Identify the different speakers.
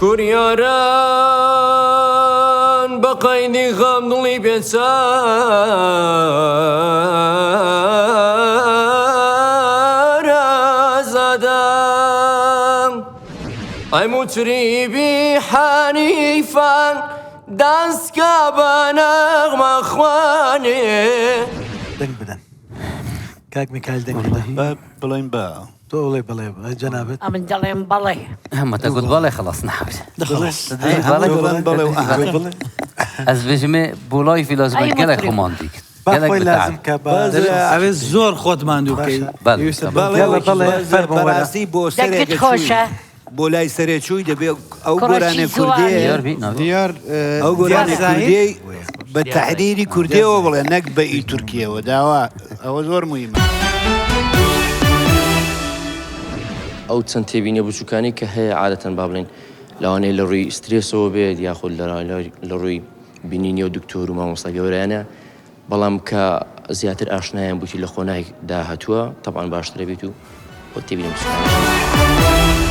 Speaker 1: شکر یاران بە قەیدی خەم دڵی بێچار ئازادەم ئەی موتریبی حەنیفان دەستکە بە نەغمە خوانێ
Speaker 2: دەنگ بدەن کاک میکایل دەنگ بدەن
Speaker 3: بڵێن بە
Speaker 2: تۆ بڵێ بڵێ جەنابەت
Speaker 4: ئەمن دەڵێم بەڵێ
Speaker 5: هم تقول بالي خلاص نحوز از بجمع بولاي في لازم
Speaker 4: أي
Speaker 5: الجلك
Speaker 4: مطرب.
Speaker 5: خمانديك
Speaker 2: باخۆی لازم کە ئەوێ زۆر خۆت ماندوو بکەیت
Speaker 3: بەڕاستی بۆ
Speaker 4: دەنگت خۆشە
Speaker 3: بۆ لای سەرێچووی دەبێت ئەو
Speaker 4: کوڕەشی
Speaker 3: گۆرانە کوردی
Speaker 2: دیار
Speaker 3: ئەو گۆرانە کوردی بە تەحریری کوردیەوە بڵێ نەک بە ئی تورکیەوە داوا ئەوە زۆر مهمە.
Speaker 1: ئەو چەند تێبینە بچووکانی کە هەیە عادەتەن با بڵێن لەوانەیە لە ڕووی سترێسەوە بێت یاخود لە ڕووی بینینی و دکتۆر و مامۆستا گەورەیانە بەڵام کە زیاتر ئاشنایان بووی لە خۆنای داهاتووە تەبعاً باشترە بێت و بۆ تێبینە بچووکانی